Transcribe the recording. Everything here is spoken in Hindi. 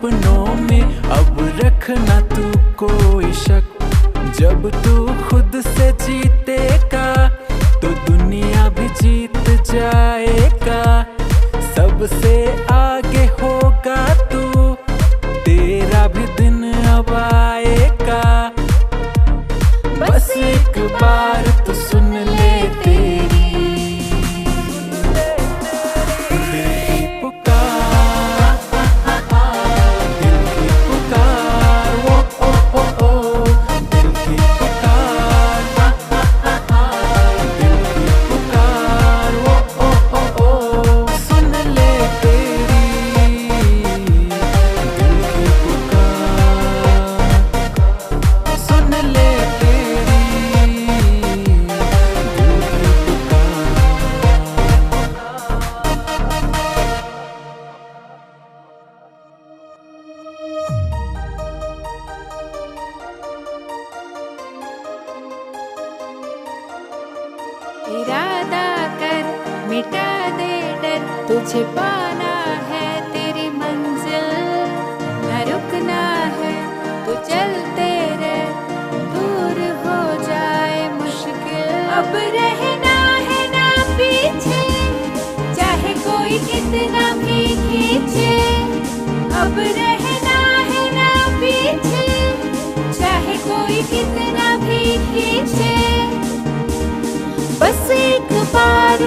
सपनों में अब रखना तू कोई शक। जब तू खुद से जीतेगा तो दुनिया भी जीत जाएगा। सबसे आगे होगा तू, तेरा भी दिन अब आएगा। बस एक बार तो सुन ले तेरी इरादा कर मिटा दे डर, तुझे पाना है तेरी मंजिल। न रुकना है तो चलते रह, दूर हो जाए मुश्किल। अब रहना है ना पीछे, चाहे कोई कितना भी खींचे। अब रहना है ना पीछे, चाहे कोई कितना भी खींचे। बस एक बार